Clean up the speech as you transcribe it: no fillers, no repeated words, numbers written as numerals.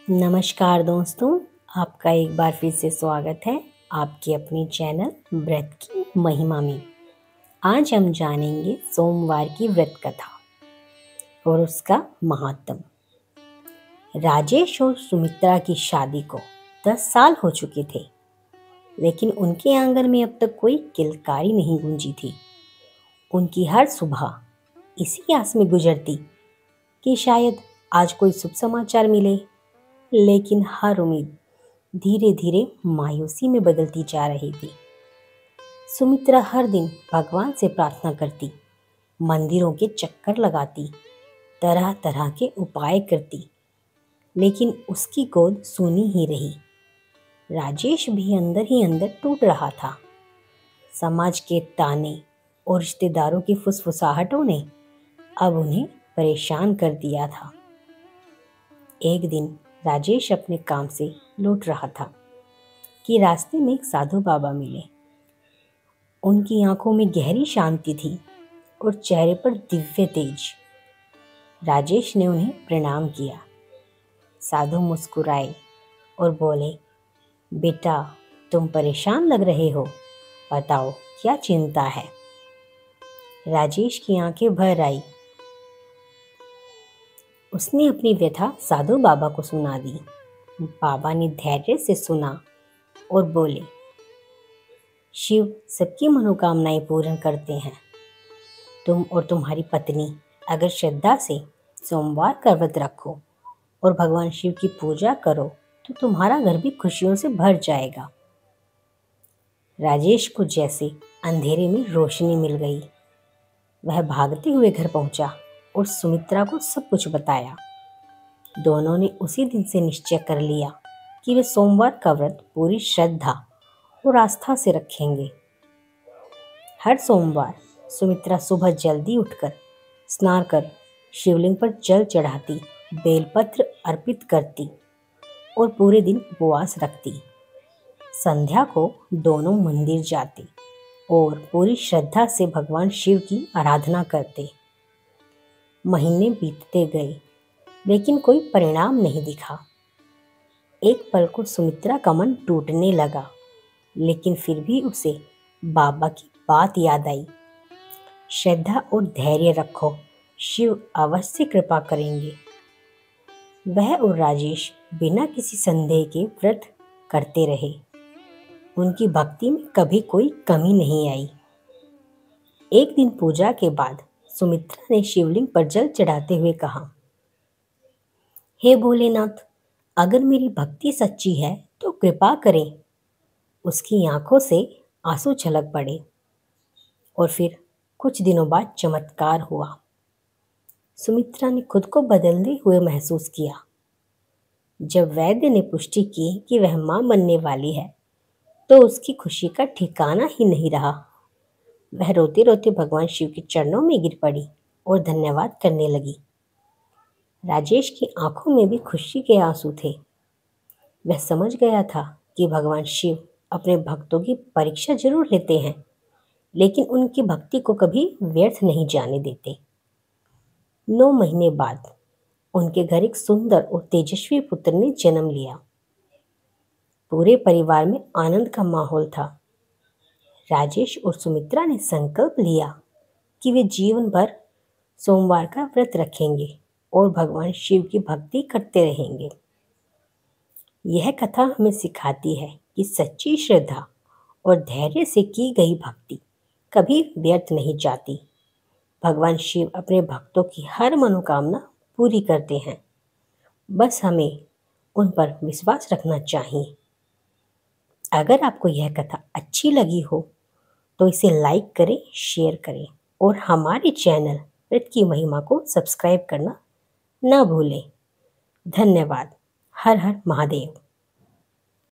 नमस्कार दोस्तों, आपका एक बार फिर से स्वागत है आपके अपने चैनल व्रत की महिमा में। आज हम जानेंगे सोमवार की व्रत कथा और उसका महात्म। राजेश और सुमित्रा की शादी को 10 साल हो चुके थे, लेकिन उनके आंगन में अब तक कोई किलकारी नहीं गूंजी थी। उनकी हर सुबह इसी आस में गुजरती कि शायद आज कोई शुभ समाचार मिले, लेकिन हर उम्मीद धीरे धीरे मायूसी में बदलती जा रही थी। सुमित्रा हर दिन भगवान से प्रार्थना करती, मंदिरों के चक्कर लगाती, तरह तरह के उपाय करती, लेकिन उसकी गोद सूनी ही रही। राजेश भी अंदर ही अंदर टूट रहा था। समाज के ताने और रिश्तेदारों की फुसफुसाहटों ने अब उन्हें परेशान कर दिया था। एक दिन राजेश अपने काम से लौट रहा था कि रास्ते में एक साधु बाबा मिले। उनकी आंखों में गहरी शांति थी और चेहरे पर दिव्य तेज। राजेश ने उन्हें प्रणाम किया। साधु मुस्कुराए और बोले, बेटा, तुम परेशान लग रहे हो, बताओ क्या चिंता है। राजेश की आंखें भर आई। उसने अपनी व्यथा साधु बाबा को सुना दी। बाबा ने धैर्य से सुना और बोले, शिव सबकी मनोकामनाएं पूर्ण करते हैं। तुम और तुम्हारी पत्नी अगर श्रद्धा से सोमवार का व्रत रखो और भगवान शिव की पूजा करो तो तुम्हारा घर भी खुशियों से भर जाएगा। राजेश को जैसे अंधेरे में रोशनी मिल गई। वह भागते हुए घर पहुंचा और सुमित्रा को सब कुछ बताया। दोनों ने उसी दिन से निश्चय कर लिया कि वे सोमवार का व्रत पूरी श्रद्धा और आस्था से रखेंगे। हर सोमवार सुमित्रा सुबह जल्दी उठकर स्नान कर शिवलिंग पर जल चढ़ाती, बेलपत्र अर्पित करती और पूरे दिन उपवास रखती। संध्या को दोनों मंदिर जाते और पूरी श्रद्धा से भगवान शिव की आराधना करते। महीने बीतते गए, लेकिन कोई परिणाम नहीं दिखा। एक पल को सुमित्रा का मन टूटने लगा, लेकिन फिर भी उसे बाबा की बात याद आई। श्रद्धा और धैर्य रखो, शिव अवश्य कृपा करेंगे। वह और राजेश बिना किसी संदेह के व्रत करते रहे। उनकी भक्ति में कभी कोई कमी नहीं आई। एक दिन पूजा के बाद सुमित्रा ने शिवलिंग पर जल चढ़ाते हुए कहा, हे भोलेनाथ, अगर मेरी भक्ति सच्ची है तो कृपा करें। उसकी आंखों से आंसू छलक पड़े और फिर कुछ दिनों बाद चमत्कार हुआ। सुमित्रा ने खुद को बदलते हुए महसूस किया। जब वैद्य ने पुष्टि की कि वह मां बनने वाली है, तो उसकी खुशी का ठिकाना ही नहीं रहा। वह रोते रोते भगवान शिव के चरणों में गिर पड़ी और धन्यवाद करने लगी। राजेश की आंखों में भी खुशी के आंसू थे। वह समझ गया था कि भगवान शिव अपने भक्तों की परीक्षा जरूर लेते हैं, लेकिन उनकी भक्ति को कभी व्यर्थ नहीं जाने देते। 9 महीने बाद उनके घर एक सुंदर और तेजस्वी पुत्र ने जन्म लिया। पूरे परिवार में आनंद का माहौल था। राजेश और सुमित्रा ने संकल्प लिया कि वे जीवन भर सोमवार का व्रत रखेंगे और भगवान शिव की भक्ति करते रहेंगे। यह कथा हमें सिखाती है कि सच्ची श्रद्धा और धैर्य से की गई भक्ति कभी व्यर्थ नहीं जाती। भगवान शिव अपने भक्तों की हर मनोकामना पूरी करते हैं। बस हमें उन पर विश्वास रखना चाहिए। अगर आपको यह कथा अच्छी लगी हो तो इसे लाइक करें, शेयर करें और हमारे चैनल व्रत की महिमा को सब्सक्राइब करना ना भूलें। धन्यवाद। हर हर महादेव।